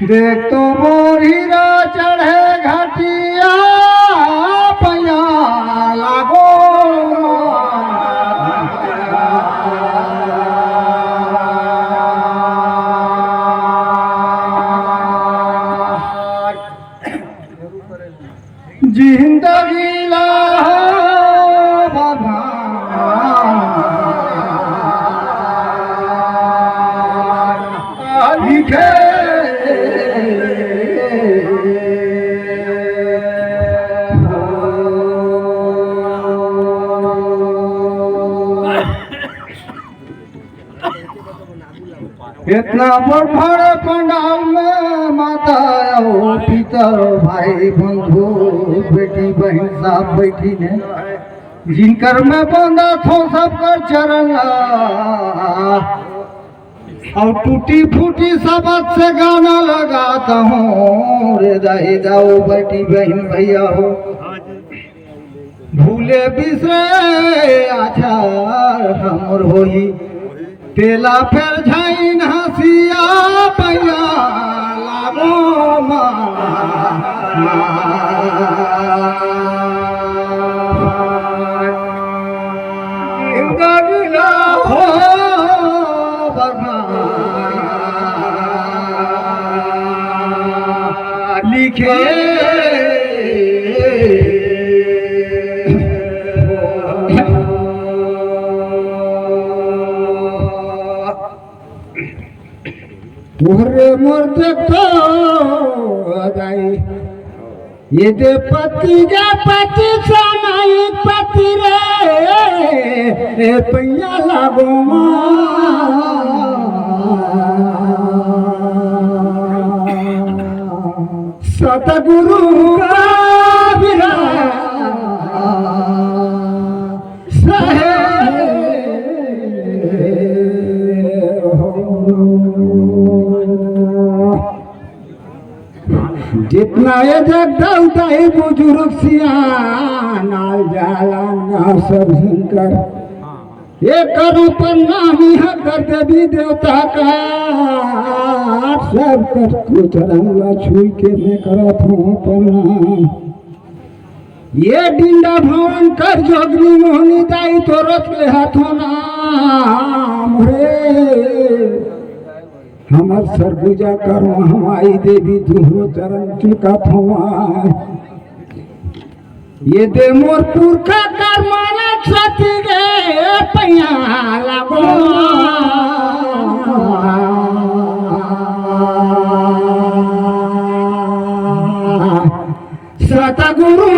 देख तो मोर हीरा चढ़े घाटिया पैया लागो जिंदगी ला लिखे इतना बड़े पंडाल में माता ओ पिता भाई बंधु बेटी बहन सब बैठी ने जिनकर में बंदा थो सबकर चरण और टूटी फूटी सबक से गाना लगाता हूँ रे दाई दाओ बेटी बहन भैया हो भूले बिसरे आचार हमर होई तेला फिर झाइन हसिया पैया लागो जिंदगी हो लिखे मोर देखो गाई ये दे पति जा पति सनाई पति रे पैया लागो सतगुरु का बिना जितना ये जगदौता है बुजुर्ग सियाना जाला सब हिंकर ये करो प्रणामी है कर देवी देवता का सब कुछ रंगा छुई के मैं करत हूँ प्रणाम ये डिंडा भवन कर जोगनी मोहनी दाई तो रख ले हाथों नाम रे हमर सरगुजा करो हमारी देवी दुहो चरण चुका थवा ये दे मोर पुरखा कर माना छती गे पैया लागो सतगुरु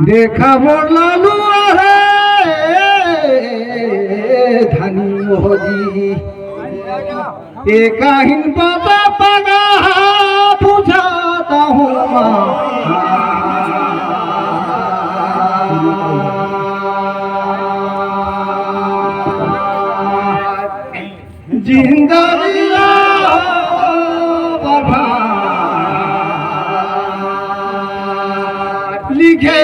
देखा मोर लालू धनी मोहजी एक हिन बाबा पगा बुझाता हूँ जिंदगी लिखे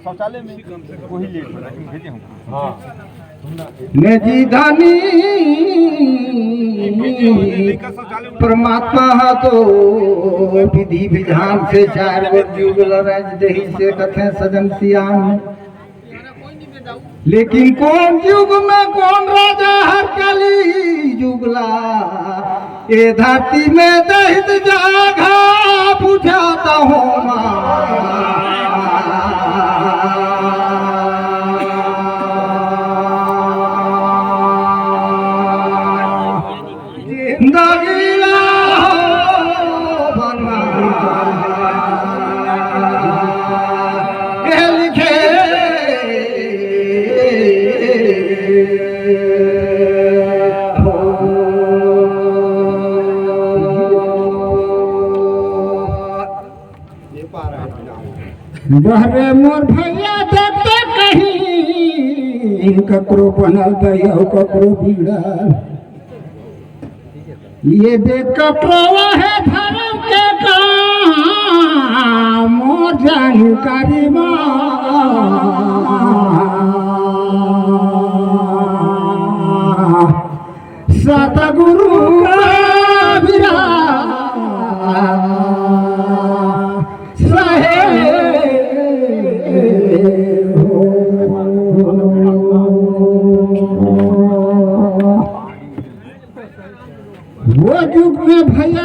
शौचालय में वही लेट भेजे हूँ जी धानी परमात्मा तो विधि विधान से चार युगल राज दही से कथे सजन सियान लेकिन कौन युग में कौन राजा हर कली युगला ए धरती में दहित जागा बुझाता हूँ बहरे मोर भैया देखते कहीं दिन ककरो बनल दया ककरो बिगड़ल ये देख ककरो है धर्म के काम मोर जानकारी सतगुरु वो युग में भैया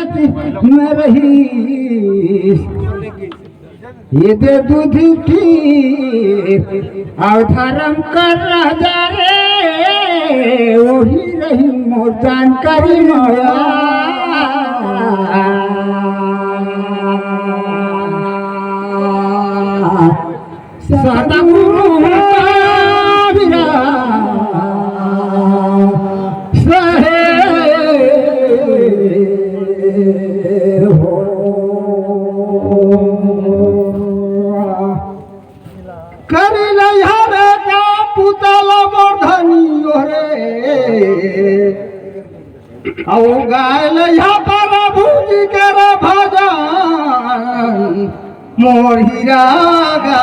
में रही ये दे दूध की और धर्म कर राजा रे वही रही मोर जानकारी मोया सतगुरु गायल प्रभु जी कर भजन मोर हीरा गा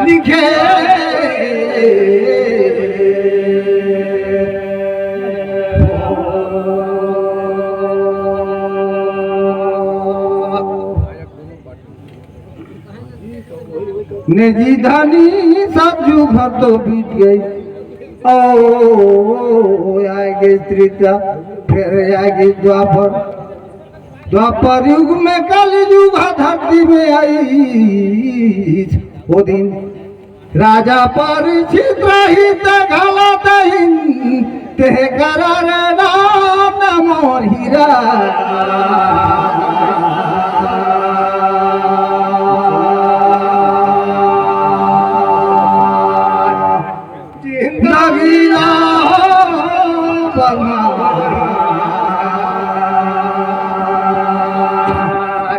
लिखे निजी धनी सब युग तो बीत गई ओ आएगी त्रेता फिर आएगी द्वापर युग में कल युग धरती में आई वो दिन राजा परिचित रही गला ते करार नाम मोर हीरा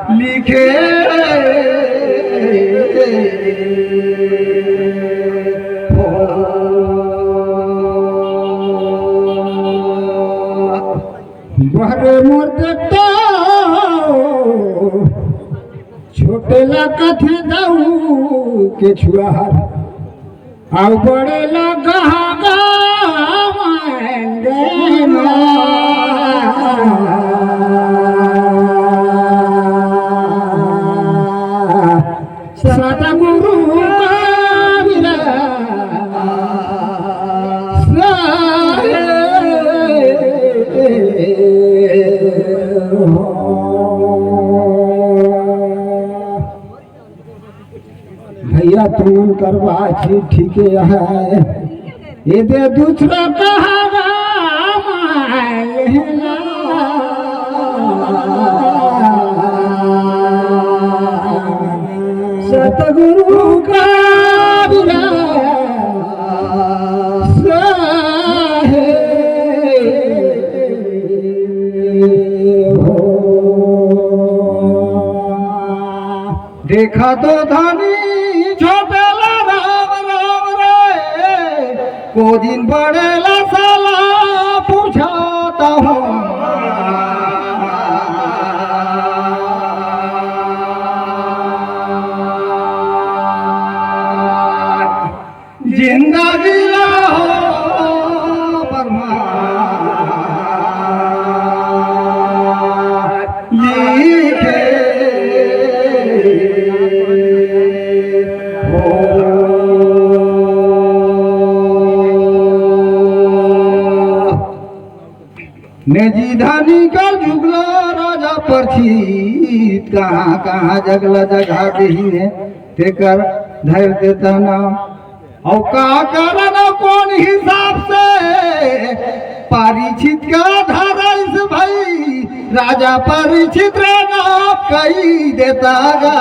लिखे बहरे मोर देखता छोटे ला कथे दाऊ के छुआ आउ बड़े ला गहा सतगुरु भैया तुम करवा ठीक है ये दे दूसरा कहा सतगुरु का देखा तो धनी छोटेला राम राम रे को दिन बड़ेला साला पूछाता हूँ जिंदगी हो लिखे निजी धनी का जुगला राजा परछीत कहाँ कहाँ जगला जगह दहीने तेकर धैर्य देता नाम और का करना कौन हिसाब से परिचित का धरस भाई राजा परिचित रहना कही देता गा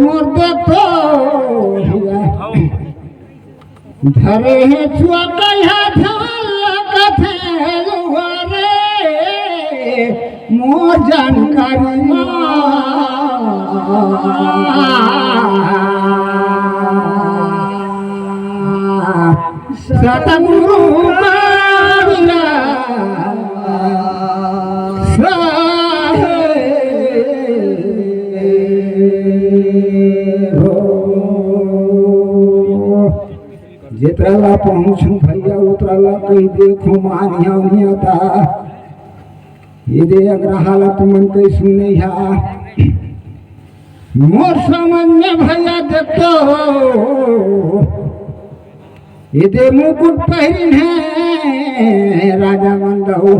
मोर देखो धरे है छुआ कहा झलकत है रे मोर जानकारी सतगुरु जितराला पहुँचू भैया उतराला कहीं देखो मानिया था ये दे अगर हालत मन कहीं सुने मोर समझ में भैया देखो ये दे मुकुट पहन है राजा मंदो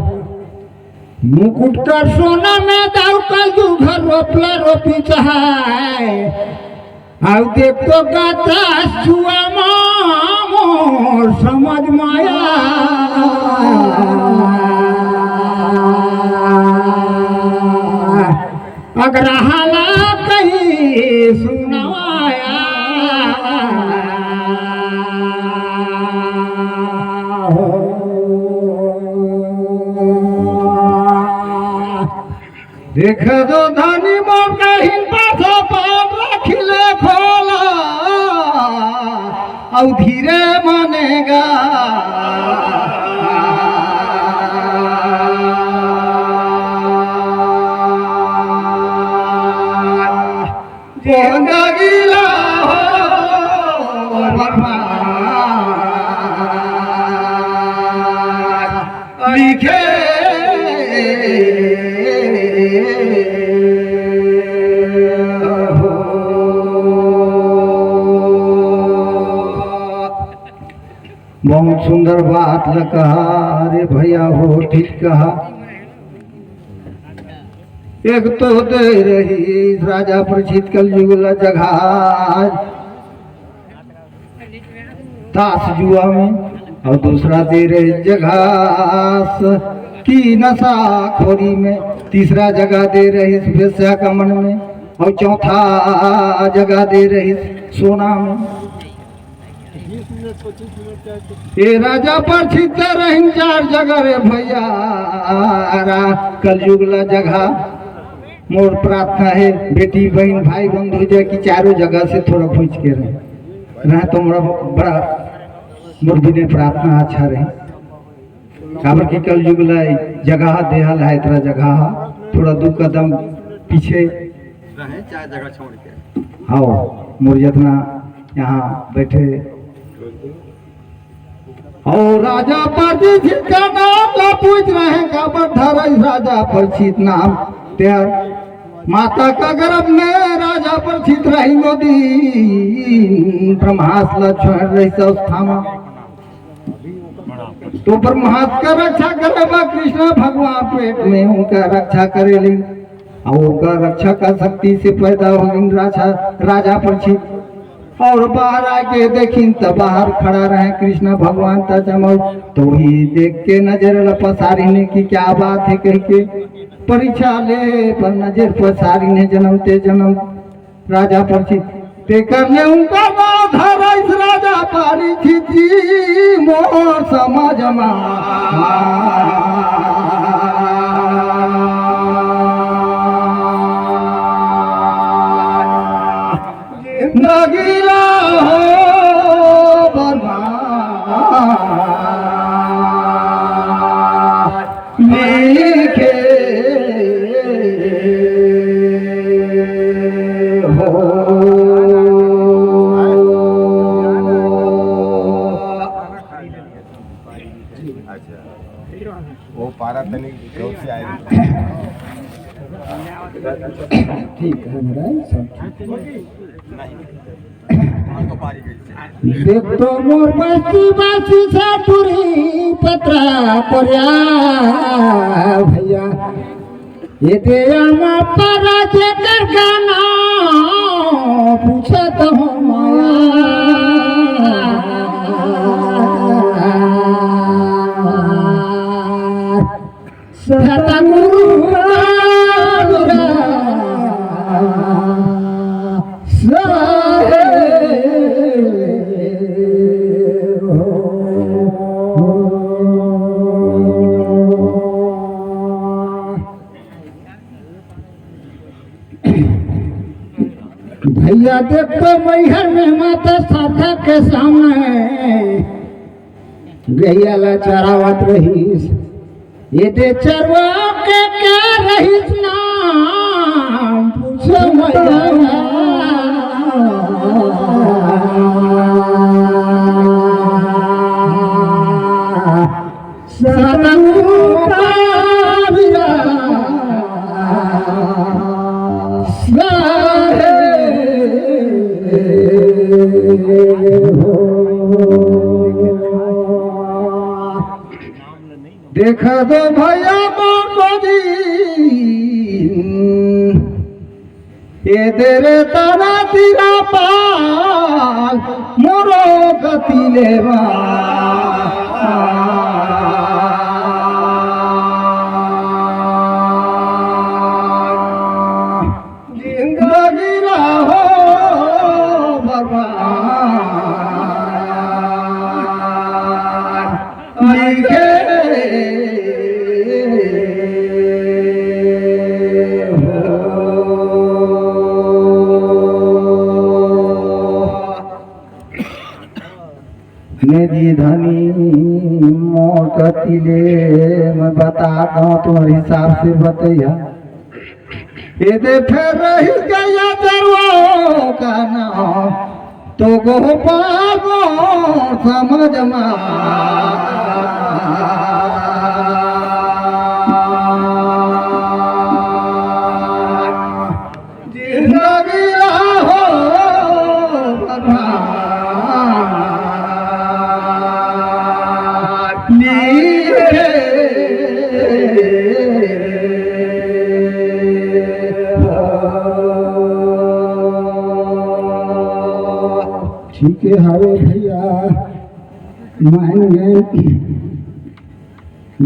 मुकुट का सोना में दाऊ कल दू घर रोपला रोपी चाहे अब देख तो गाता छुआ मोर समझ माया अगर हाला कहीं सुनाया देख दो धनी मोर कहीं पाछो पाप रखिले खोला और धीरे मानेगा गीला लिखे बहुत सुंदर बात कहा रे भैया हो ठीक कहा एक तो दे रही राजा प्रचित कल जुगला जगह ताश जुआ में और दूसरा दे रही जगह की नशा खोरी में तीसरा जगह दे रही वेश्या कमन में और चौथा जगह दे रही सोना में ये राजा प्रचित रही चार जगह रे भैया कलयुगला जगह मोर प्रार्थना है बेटी बहन भाई बंधु जो की चारों जगह से थोड़ा पूछ के रहे तो मोरा बड़ा मोर भी प्रार्थना अच्छा रहे काबर की कलयुग जगह देहल है इतना जगह थोड़ा दो कदम पीछे रहे चार जगह छोड़ के हाँ मोर जितना यहाँ बैठे और राजा परिचित का नाम ला पूछ रहे काबर धर राजा परिचित नाम तेर माता का गर्भ में राजा परिचित रही मोदी ब्रह्मास ला छोड़ रही अवस्था में तो ब्रह्मास का रक्षा करेगा कृष्ण भगवान पेट में उनका रक्षा करेली और उनका रक्षा का शक्ति से पैदा होगी राजा परिचित और बाहर आके देखी तो बाहर खड़ा रहे कृष्ण भगवान का चमक तो ही देख के नजर पसारी ने की क्या बात है कह के परीक्षा ले पर नजर पसारी ने जन्म ते जन्म राजा परिचित ते करने उनका धरा इस राजा परिचित जी मोर समाज नगीला हो लिखे हो वो पारा तनी से आए ठीक है देख तो मोर बस्ती बासी साटुरी पत्रा पर्या भैया ये दे परा जे कर गाना पूछत हो माया गुरु भैया देख तो मैहर में माता साथा के सामने गैया ला चरावत रहीस, ये दे चरवा के क्या रहीस नाम पूछो मैया सतगुरु का बिना देखा दो भैया मोदी ये तेरे तारा तीरा पाल मोरो गति लेवा जिंदगी रहो भगवान लिखे मेरी धनी मोकतिले मैं बताता हूँ तुम्हारे हिसाब से बतैया ये दे फिर रही गया जरवा का नाम तो गोपाल समझ जिंदगी हो ठीक है हवे भैया मान गए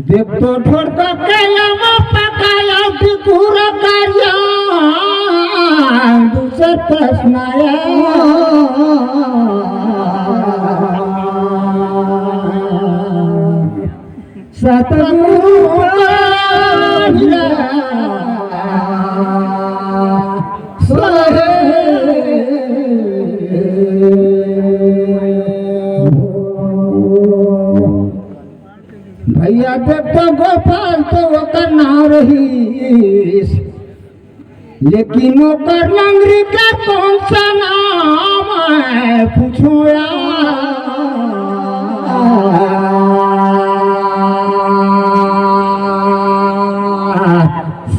देख तो छोड़ता कलम पकाया कि पूरा कार्य दूसरा प्रश्न आया सतगुरु भैया देख तो गोपाल तो ओकर नाम रहीस, लेकिन ओकर लंगरी का कौन सा नाम है पूछो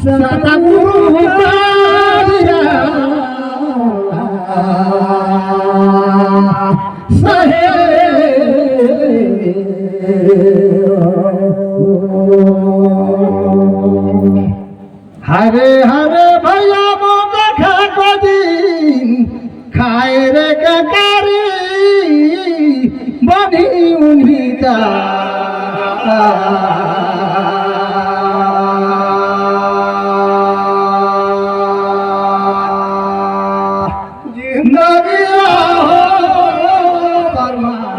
सतगुरु हरे हरे भैया मो देखा को दिन खाए रे ककारी बनी उन्हीं का जिंदगी हो बर्बाद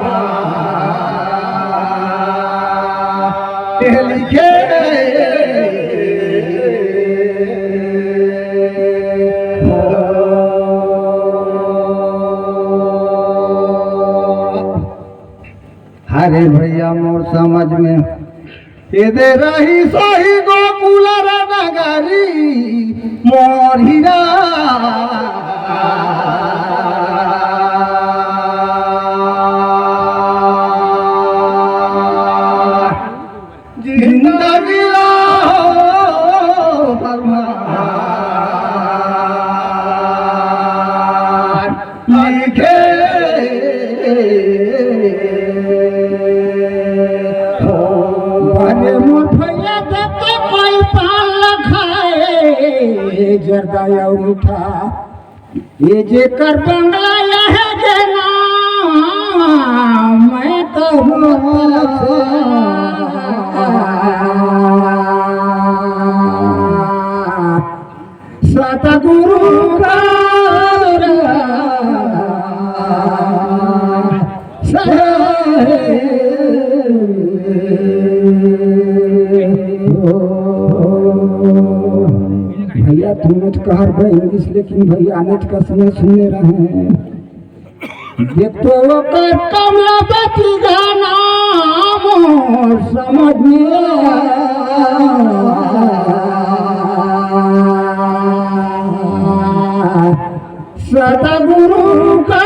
लिखे अरे भैया मोर समझ में ये दे रही सही गोकुल नगरी मोर हीरा जिंदगी भगवान लिखे जरदाया उठा ये जे कर बंगला है जना मैं कहूँ सतगुरु का भैया भैया तुम कह रहे इंग्लिश, लेकिन भैया नेट का समय सुनने रहे हैं। देखो वो कर कमला बेटी गाना मोर समझ में सतगुरु का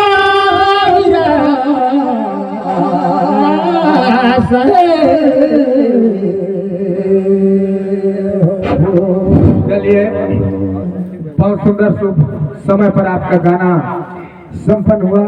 चलिए, बहुत सुंदर समय पर आपका गाना संपन्न हुआ।